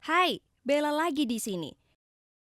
Hai, Bella lagi di sini.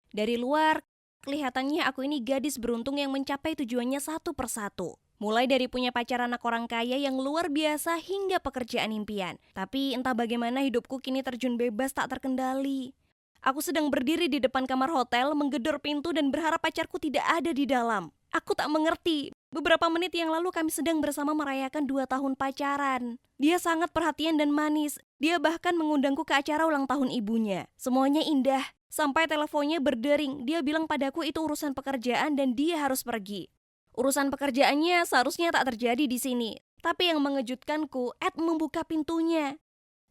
Dari luar, kelihatannya aku ini gadis beruntung yang mencapai tujuannya satu persatu. Mulai dari punya pacar anak orang kaya yang luar biasa hingga pekerjaan impian. Tapi entah bagaimana hidupku kini terjun bebas tak terkendali. Aku sedang berdiri di depan kamar hotel, menggedor pintu dan berharap pacarku tidak ada di dalam. Aku tak mengerti. Beberapa menit yang lalu kami sedang bersama merayakan 2 tahun pacaran. Dia sangat perhatian dan manis. Dia bahkan mengundangku ke acara ulang tahun ibunya. Semuanya indah. Sampai teleponnya berdering. Dia bilang padaku itu urusan pekerjaan dan dia harus pergi. Urusan pekerjaannya seharusnya tak terjadi di sini. Tapi yang mengejutkanku, Ed membuka pintunya.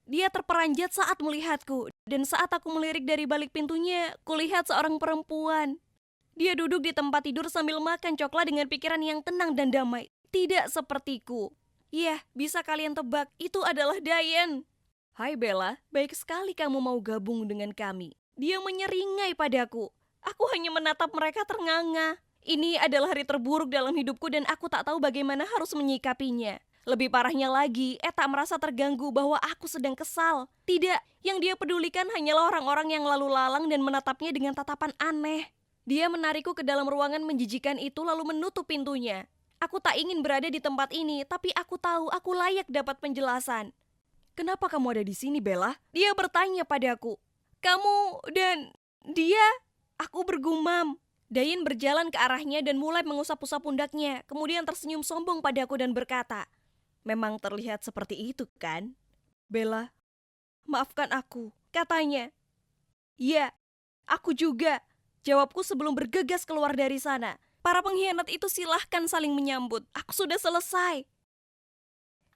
Dia terperanjat saat melihatku, dan saat aku melirik dari balik pintunya, kulihat seorang perempuan. Dia duduk di tempat tidur sambil makan coklat dengan pikiran yang tenang dan damai. Tidak sepertiku. Ya, bisa kalian tebak, itu adalah Diane. Hai Bella, baik sekali kamu mau gabung dengan kami. Dia menyeringai padaku. Aku hanya menatap mereka ternganga. Ini adalah hari terburuk dalam hidupku dan aku tak tahu bagaimana harus menyikapinya. Lebih parahnya lagi, Eta merasa terganggu bahwa aku sedang kesal. Tidak, yang dia pedulikan hanyalah orang-orang yang lalu lalang dan menatapnya dengan tatapan aneh. Dia menarikku ke dalam ruangan menjijikan itu lalu menutup pintunya. Aku tak ingin berada di tempat ini, tapi aku tahu aku layak dapat penjelasan. Kenapa kamu ada di sini, Bella? Dia bertanya padaku. Kamu dan dia? Aku bergumam. Dayan berjalan ke arahnya dan mulai mengusap-usap pundaknya, kemudian tersenyum sombong padaku dan berkata, memang terlihat seperti itu, kan? Bella, maafkan aku, katanya. Ya, aku juga. Jawabku sebelum bergegas keluar dari sana. Para pengkhianat itu silahkan saling menyambut. Aku sudah selesai.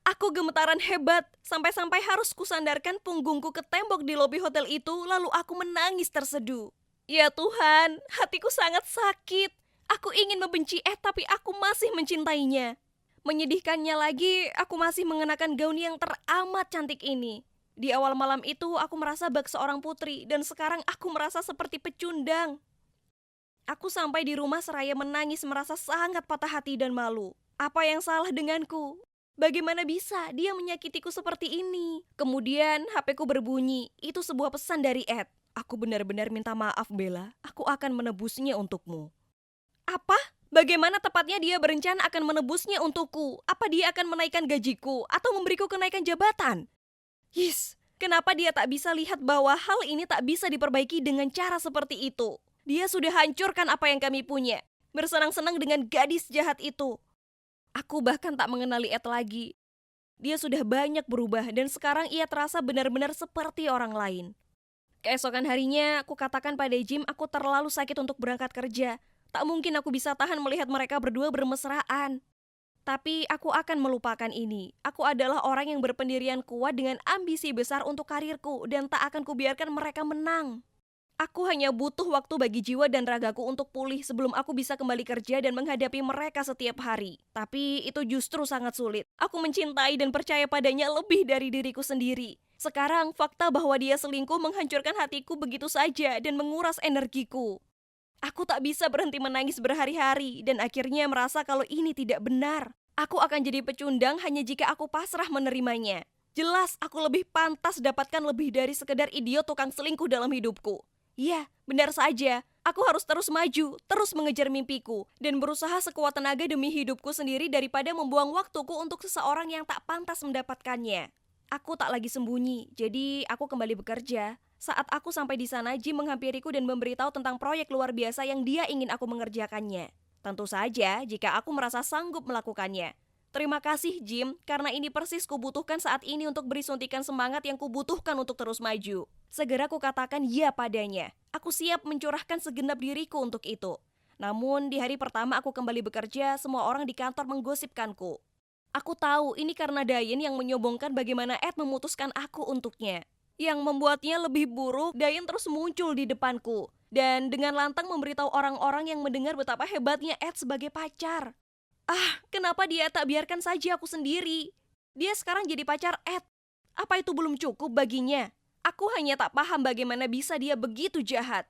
Aku gemetaran hebat, sampai-sampai harus kusandarkan punggungku ke tembok di lobi hotel itu, lalu aku menangis terseduh. Ya Tuhan, hatiku sangat sakit. Aku ingin membenci tapi aku masih mencintainya. Menyedihkannya lagi, aku masih mengenakan gaun yang teramat cantik ini. Di awal malam itu, aku merasa bak seorang putri, dan sekarang aku merasa seperti pecundang. Aku sampai di rumah seraya menangis merasa sangat patah hati dan malu. Apa yang salah denganku? Bagaimana bisa dia menyakitiku seperti ini? Kemudian HP ku berbunyi. Itu sebuah pesan dari Ed. Aku benar-benar minta maaf Bella. Aku akan menebusnya untukmu. Apa? Bagaimana tepatnya dia berencana akan menebusnya untukku? Apa dia akan menaikkan gajiku? Atau memberiku kenaikan jabatan? Yes, kenapa dia tak bisa lihat bahwa hal ini tak bisa diperbaiki dengan cara seperti itu? Dia sudah hancurkan apa yang kami punya. Bersenang-senang dengan gadis jahat itu. Aku bahkan tak mengenali Ed lagi. Dia sudah banyak berubah dan sekarang ia terasa benar-benar seperti orang lain. Keesokan harinya, aku katakan pada Jim aku terlalu sakit untuk berangkat kerja. Tak mungkin aku bisa tahan melihat mereka berdua bermesraan. Tapi aku akan melupakan ini. Aku adalah orang yang berpendirian kuat dengan ambisi besar untuk karirku dan tak akan kubiarkan mereka menang. Aku hanya butuh waktu bagi jiwa dan ragaku untuk pulih sebelum aku bisa kembali kerja dan menghadapi mereka setiap hari. Tapi itu justru sangat sulit. Aku mencintai dan percaya padanya lebih dari diriku sendiri. Sekarang, fakta bahwa dia selingkuh menghancurkan hatiku begitu saja dan menguras energiku. Aku tak bisa berhenti menangis berhari-hari dan akhirnya merasa kalau ini tidak benar. Aku akan jadi pecundang hanya jika aku pasrah menerimanya. Jelas aku lebih pantas dapatkan lebih dari sekedar idiot tukang selingkuh dalam hidupku. Ya, benar saja. Aku harus terus maju, terus mengejar mimpiku, dan berusaha sekuat tenaga demi hidupku sendiri daripada membuang waktuku untuk seseorang yang tak pantas mendapatkannya. Aku tak lagi sembunyi, jadi aku kembali bekerja. Saat aku sampai di sana, Jim menghampiriku dan memberitahu tentang proyek luar biasa yang dia ingin aku mengerjakannya. Tentu saja jika aku merasa sanggup melakukannya. Terima kasih Jim, karena ini persis kubutuhkan saat ini untuk beri suntikan semangat yang kubutuhkan untuk terus maju. Segera kukatakan ya padanya. Aku siap mencurahkan segenap diriku untuk itu. Namun di hari pertama aku kembali bekerja, semua orang di kantor menggosipkanku. Aku tahu ini karena Diane yang menyombongkan bagaimana Ed memutuskan aku untuknya. Yang membuatnya lebih buruk, Diane terus muncul di depanku. Dan dengan lantang memberitahu orang-orang yang mendengar betapa hebatnya Ed sebagai pacar. Kenapa dia tak biarkan saja aku sendiri? Dia sekarang jadi pacar Ed. Apa itu belum cukup baginya? Aku hanya tak paham bagaimana bisa dia begitu jahat.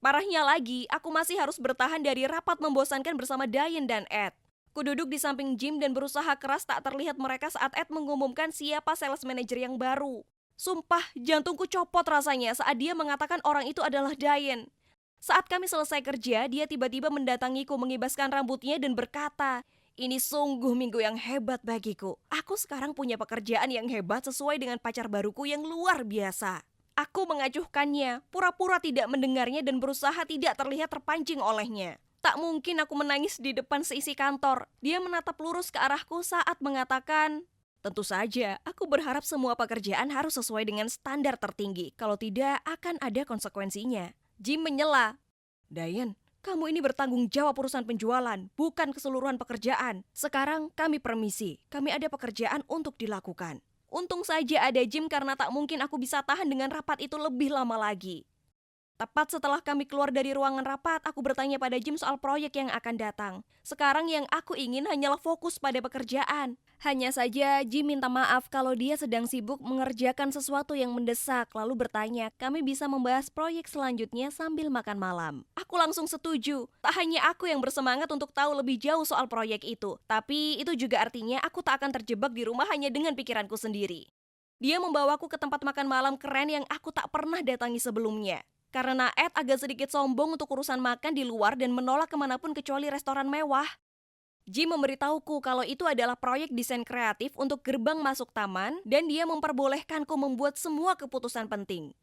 Parahnya lagi, aku masih harus bertahan dari rapat membosankan bersama Diane dan Ed. Ku duduk di samping Jim dan berusaha keras tak terlihat mereka saat Ed mengumumkan siapa sales manager yang baru. Sumpah, jantungku copot rasanya saat dia mengatakan orang itu adalah Diane. Saat kami selesai kerja, dia tiba-tiba mendatangiku mengibaskan rambutnya dan berkata, "Ini sungguh minggu yang hebat bagiku. Aku sekarang punya pekerjaan yang hebat sesuai dengan pacar baruku yang luar biasa." Aku mengacuhkannya, pura-pura tidak mendengarnya dan berusaha tidak terlihat terpancing olehnya. Tak mungkin aku menangis di depan seisi kantor. Dia menatap lurus ke arahku saat mengatakan, "Tentu saja, aku berharap semua pekerjaan harus sesuai dengan standar tertinggi. Kalau tidak, akan ada konsekuensinya." Jim menyela, "Diane, kamu ini bertanggung jawab urusan penjualan, bukan keseluruhan pekerjaan. Sekarang kami permisi, kami ada pekerjaan untuk dilakukan." Untung saja ada Jim karena tak mungkin aku bisa tahan dengan rapat itu lebih lama lagi. Tepat setelah kami keluar dari ruangan rapat, aku bertanya pada Jim soal proyek yang akan datang. Sekarang yang aku ingin hanyalah fokus pada pekerjaan. Hanya saja Jim minta maaf kalau dia sedang sibuk mengerjakan sesuatu yang mendesak, lalu bertanya, kami bisa membahas proyek selanjutnya sambil makan malam. Aku langsung setuju. Tak hanya aku yang bersemangat untuk tahu lebih jauh soal proyek itu, tapi itu juga artinya aku tak akan terjebak di rumah hanya dengan pikiranku sendiri. Dia membawaku ke tempat makan malam keren yang aku tak pernah datangi sebelumnya. Karena Ed agak sedikit sombong untuk urusan makan di luar dan menolak kemanapun kecuali restoran mewah. Jim memberitahuku kalau itu adalah proyek desain kreatif untuk gerbang masuk taman dan dia memperbolehkanku membuat semua keputusan penting.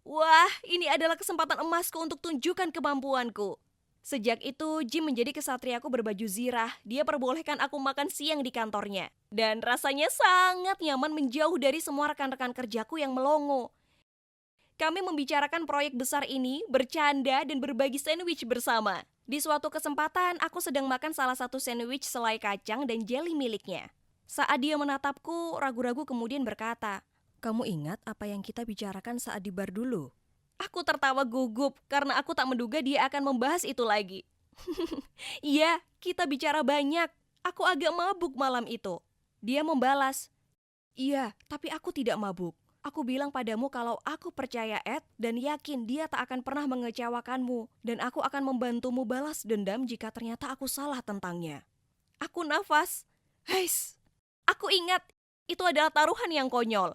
Wah, ini adalah kesempatan emasku untuk tunjukkan kemampuanku. Sejak itu, Jim menjadi kesatriaku berbaju zirah. Dia perbolehkan aku makan siang di kantornya. Dan rasanya sangat nyaman menjauh dari semua rekan-rekan kerjaku yang melongo. Kami membicarakan proyek besar ini, bercanda, dan berbagi sandwich bersama. Di suatu kesempatan, aku sedang makan salah satu sandwich selai kacang dan jelly miliknya. Saat dia menatapku, ragu-ragu kemudian berkata, "Kamu ingat apa yang kita bicarakan saat di bar dulu?" Aku tertawa gugup karena aku tak menduga dia akan membahas itu lagi. "Iya, kita bicara banyak. Aku agak mabuk malam itu." Dia membalas, "Iya, tapi aku tidak mabuk. Aku bilang padamu kalau aku percaya Ed dan yakin dia tak akan pernah mengecewakanmu dan aku akan membantumu balas dendam jika ternyata aku salah tentangnya." Aku nafas. Heis, aku ingat itu adalah taruhan yang konyol.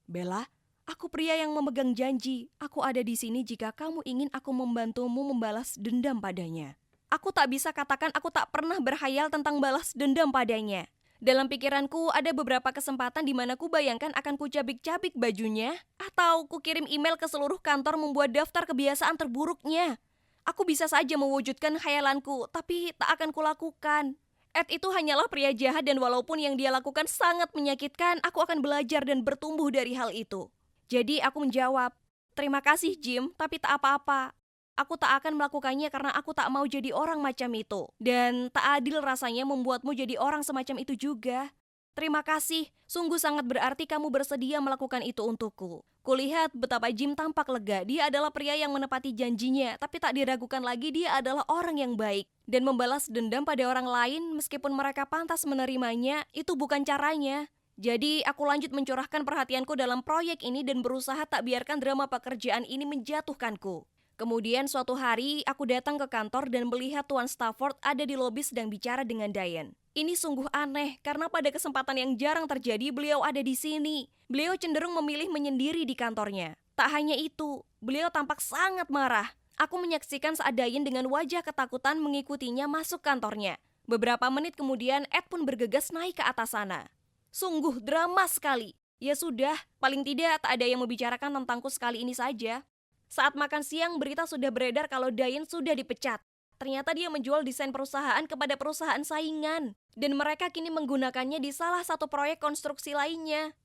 "Bella, aku pria yang memegang janji. Aku ada di sini jika kamu ingin aku membantumu membalas dendam padanya." Aku tak bisa katakan aku tak pernah berhayal tentang balas dendam padanya. Dalam pikiranku ada beberapa kesempatan di mana ku bayangkan akan kucabik-cabik bajunya atau kukirim email ke seluruh kantor membuat daftar kebiasaan terburuknya. Aku bisa saja mewujudkan khayalanku, tapi tak akan kulakukan. Ed itu hanyalah pria jahat dan walaupun yang dia lakukan sangat menyakitkan, aku akan belajar dan bertumbuh dari hal itu. Jadi aku menjawab, "Terima kasih Jim, tapi tak apa-apa. Aku tak akan melakukannya karena aku tak mau jadi orang macam itu. Dan tak adil rasanya membuatmu jadi orang semacam itu juga. Terima kasih, sungguh sangat berarti kamu bersedia melakukan itu untukku." Kulihat betapa Jim tampak lega. Dia adalah pria yang menepati janjinya, tapi tak diragukan lagi dia adalah orang yang baik. Dan membalas dendam pada orang lain meskipun mereka pantas menerimanya, itu bukan caranya. Jadi aku lanjut mencurahkan perhatianku dalam proyek ini dan berusaha tak biarkan drama pekerjaan ini menjatuhkanku. Kemudian suatu hari, aku datang ke kantor dan melihat Tuan Stafford ada di lobi sedang bicara dengan Diane. Ini sungguh aneh, karena pada kesempatan yang jarang terjadi, beliau ada di sini. Beliau cenderung memilih menyendiri di kantornya. Tak hanya itu, beliau tampak sangat marah. Aku menyaksikan saat Diane dengan wajah ketakutan mengikutinya masuk kantornya. Beberapa menit kemudian, Ed pun bergegas naik ke atas sana. Sungguh drama sekali. Ya sudah, paling tidak tak ada yang membicarakan tentangku sekali ini saja. Saat makan siang, berita sudah beredar kalau Diane sudah dipecat. Ternyata dia menjual desain perusahaan kepada perusahaan saingan. Dan mereka kini menggunakannya di salah satu proyek konstruksi lainnya.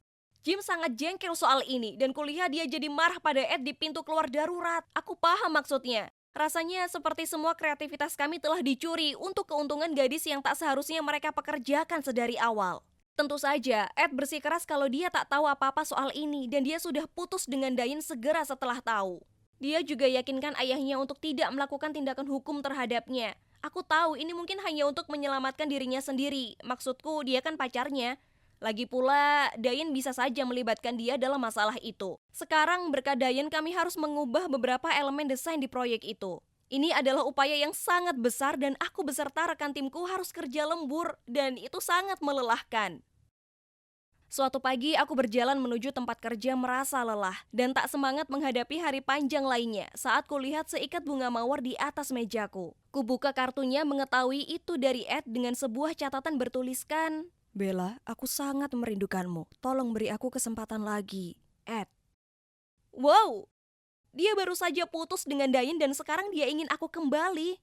Jim sangat jengkel soal ini dan kulihat dia jadi marah pada Ed di pintu keluar darurat. Aku paham maksudnya. Rasanya seperti semua kreativitas kami telah dicuri untuk keuntungan gadis yang tak seharusnya mereka pekerjakan sedari awal. Tentu saja, Ed bersikeras kalau dia tak tahu apa-apa soal ini dan dia sudah putus dengan Diane segera setelah tahu. Dia juga yakinkan ayahnya untuk tidak melakukan tindakan hukum terhadapnya. Aku tahu ini mungkin hanya untuk menyelamatkan dirinya sendiri. Maksudku, dia kan pacarnya. Lagi pula, Diane bisa saja melibatkan dia dalam masalah itu. Sekarang berkat Diane kami harus mengubah beberapa elemen desain di proyek itu. Ini adalah upaya yang sangat besar dan aku beserta rekan timku harus kerja lembur dan itu sangat melelahkan. Suatu pagi aku berjalan menuju tempat kerja merasa lelah dan tak semangat menghadapi hari panjang lainnya saat kulihat seikat bunga mawar di atas mejaku. Kubuka kartunya mengetahui itu dari Ed dengan sebuah catatan bertuliskan, "Bella, aku sangat merindukanmu. Tolong beri aku kesempatan lagi. Ed." Wow, dia baru saja putus dengan Dain dan sekarang dia ingin aku kembali.